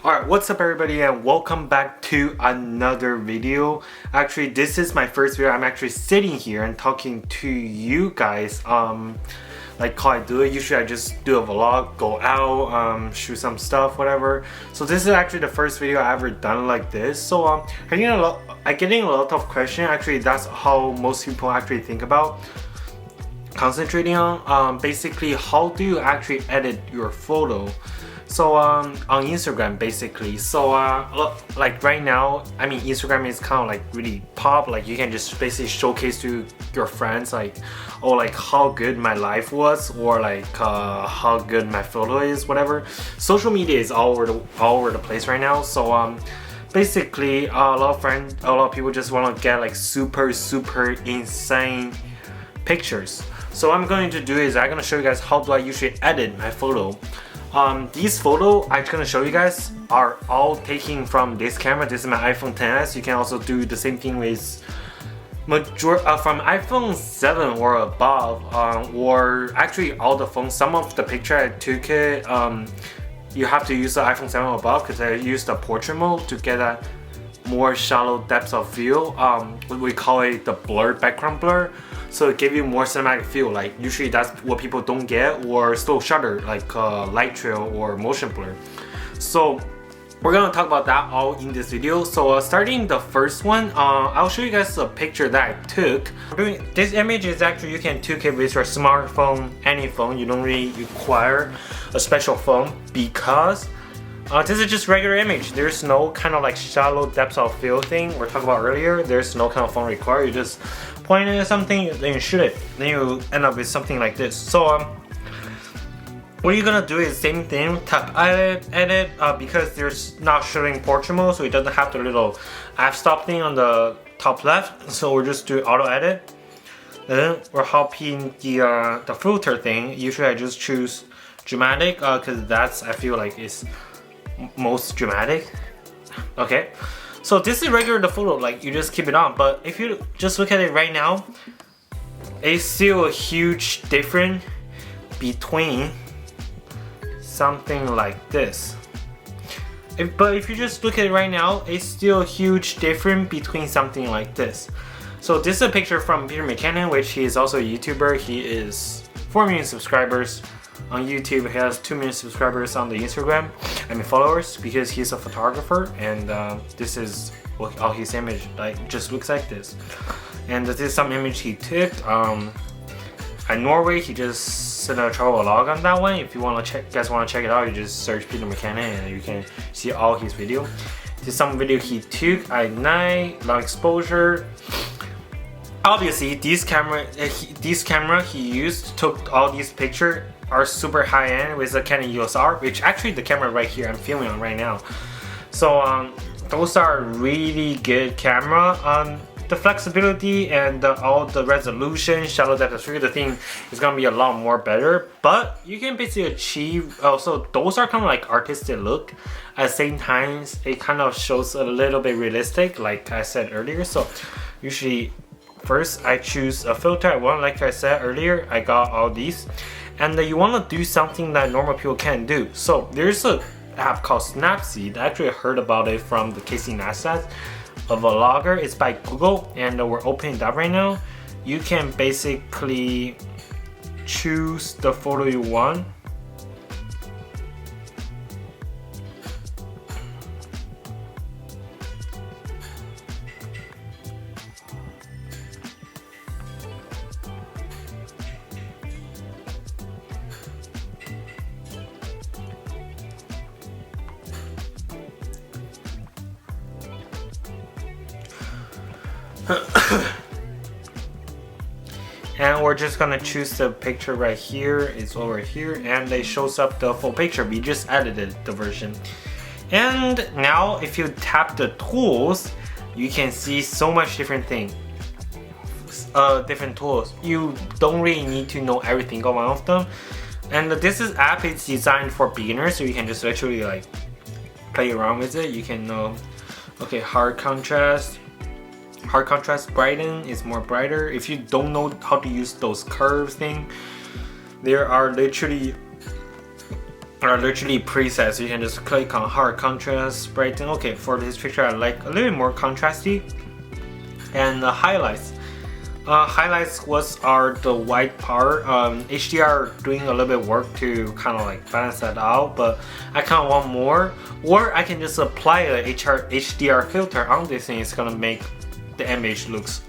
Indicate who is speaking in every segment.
Speaker 1: Alright, what's up everybody and welcome back to another video. Actually, this is my first video. I'm actually sitting here and talking to you guys like how I do it. Usually I just do a vlog, go out, shoot some stuff, whatever. So this is actually the first video I ever done like this. So I'm getting a lot of questions. Actually, that's how most people actually think about concentrating on. Basically, how do you actually edit your photo? So on Instagram basically. So like right now, I mean Instagram is kind of like really pop. Like you can just basically showcase to your friends like, oh, like how good my life was, or like how good my photo is, whatever. Social media is all over the place right now. So basically a lot of people just want to get like super insane pictures. So what I'm going to do is I'm going to show you guys how do I usually edit my photo. These photos I'm gonna show you guys are all taken from this camera. This is my iPhone XS. You can also do the same thing with from iPhone 7 or above, or actually all the phones. Some of the picture I took it, you have to use the iPhone 7 or above because I used the portrait mode to get a more shallow depth of field. We call it the blur, background blur. So it gives you more cinematic feel. Like usually that's what people don't get, or slow shutter like light trail or motion blur. So we're gonna talk about that all in this video. So starting the first one, I'll show you guys a picture that I took. This image is actually, you can take it with your smartphone, any phone. You don't really require a special phone because this is just regular image. There's no kind of like shallow depth of field thing we're talking about earlier. There's no kind of phone required. You just point it at something, then you shoot it. Then you end up with something like this. So what you're gonna do is same thing. Tap edit, because there's not showing portrait mode, so it doesn't have the little f-stop thing on the top left. So we're just doing auto edit. Then we're hopping the filter thing. Usually I just choose dramatic because that's, I feel like, is most dramatic. Okay, so this is regular the photo, like you just keep it on. But if you just look at it right now, it's still a huge difference between something like this. But if you just look at it right now, it's still a huge difference between something like this. So this is a picture from Peter McKinnon, which he is also a YouTuber. He is 4 million subscribers on YouTube. He has 2 million subscribers on the Instagram, I mean followers, because he's a photographer. And this is what all his image like just looks like this. And this is some image he took at Norway. He just sent a travel vlog on that one. If you want to guys want to check it out, you just search Peter McKinnon and you can see all his video. This is some video he took at night, long exposure. Obviously this camera he used took all these pictures are super high end with the Canon EOS R, which actually the camera right here I'm filming on right now. So those are really good camera. The flexibility and all the resolution, shallow depth of field, the thing is gonna be a lot more better. But you can basically achieve. So those are kind of like artistic look. At the same time, it kind of shows a little bit realistic, like I said earlier. So usually, first I choose a filter. I want, like I said earlier, I got all these. And you want to do something that normal people can't do. So there's an app called Snapseed. I actually heard about it from the Casey Neistat, a vlogger. It's by Google, and we're opening it up right now. You can basically choose the photo you want. And we're just gonna choose the picture right here. It's over here, and it shows up the full picture. We just edited the version. And now if you tap the tools, you can see so much different things. Different tools. You don't really need to know every single one of them. And this app is designed for beginners, so you can just literally like play around with it. You can okay, hard contrast brighten is more brighter. If you don't know how to use those curves thing, there are literally are literally presets. You can just click on hard contrast, brighten. Okay, for this picture I like a little bit more contrasty. And the highlights. Highlights are the white part. HDR doing a little bit work to kind of like balance that out, but I kind of want more. Or I can just apply a HDR filter on this thing. It's gonna make the image looks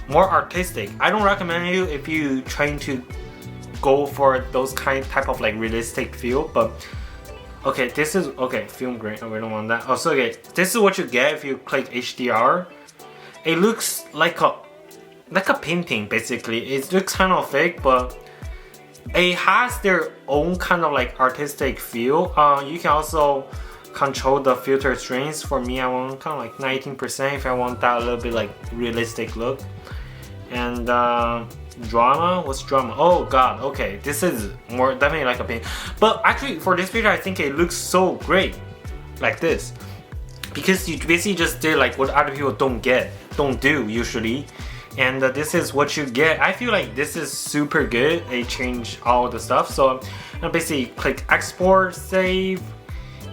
Speaker 1: more artistic. I don't recommend you if you trying to go for those type of like realistic feel, but okay, this is okay. Film grain. Oh, we don't want that. Also, okay, this is what you get if you click HDR. It looks like a painting basically. It looks kind of fake, but it has their own kind of like artistic feel. You can also control the filter strengths. For me, I want kind of like 19% if I want that a little bit like realistic look. And drama, what's drama? Oh god, okay, this is more definitely like a paint. But actually for this picture I think it looks so great like this, because you basically just did like what other people don't do usually, and this is what you get. I feel like this is super good. They changed all the stuff, so I basically click export, save,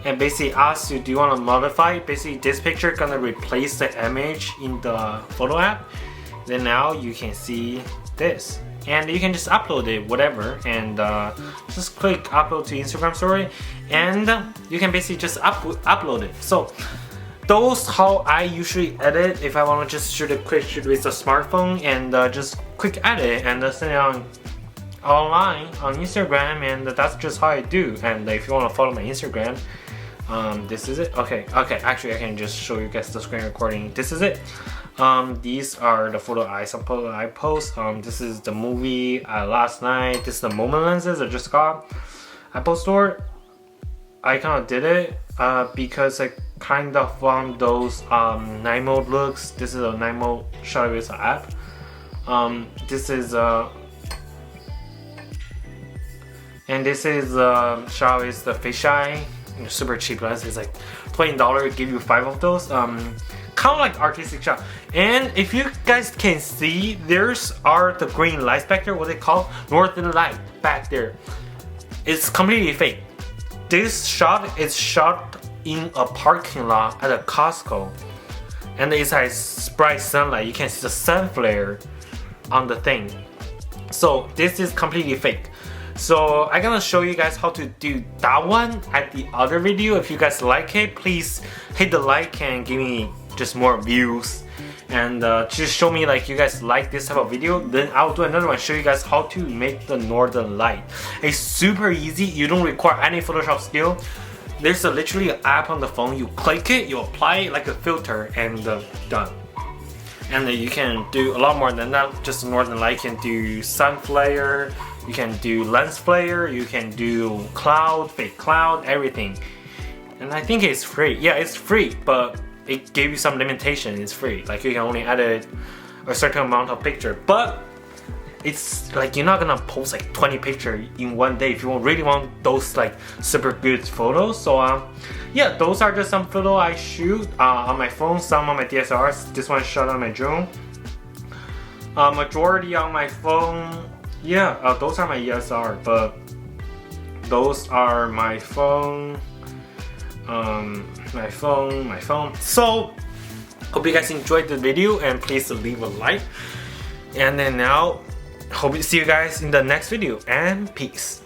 Speaker 1: and basically ask you, do you want to modify? Basically this picture gonna replace the image in the photo app. Then now you can see this, and you can just upload it, whatever, and just click upload to Instagram story, and you can basically just upload it. So those how I usually edit if I want to just shoot a quick shoot with a smartphone, and just quick edit and send it online on Instagram, and that's just how I do. And if you want to follow my Instagram, this is it. Okay, actually I can just show you guys the screen recording. This is it. These are the photo I post. This is the movie last night. This is the moment lenses I just got at Apple Store. I kind of did it because I kind of found those night mode looks. This is a night mode shot with the app. This is and this is shot with the fisheye. Super cheap lens. It's like $20. Give you 5 of those. Kind of like artistic shot. And if you guys can see, there's the green lights back there, what they call northern light back there. It's completely fake. This shot is shot in a parking lot at a Costco, and it's like bright sunlight. You can see the sun flare on the thing. So this is completely fake. So I'm gonna show you guys how to do that one at the other video. If you guys like it, please hit the like and give me just more views, and just show me like you guys like this type of video. Then I'll do another one, show you guys how to make the northern light. It's super easy. You don't require any Photoshop skill. There's literally an app on the phone. You click it, you apply it like a filter, and done. And you can do a lot more than that. Just northern light. You can do sun flare, you can do lens flare, you can do cloud, fake cloud, everything. And I think it's free. Yeah, it's free, but it gave you some limitation. It's free. Like you can only edit a certain amount of picture, but it's like you're not gonna post like 20 pictures in one day if you really want those like super good photos. So yeah, those are just some photos I shoot on my phone, some on my DSLRs. This one shot on my drone. Majority on my phone. Yeah, those are my ESR, but those are my phone. My phone. So hope you guys enjoyed the video, and please leave a like. And then now hope to see you guys in the next video, and peace.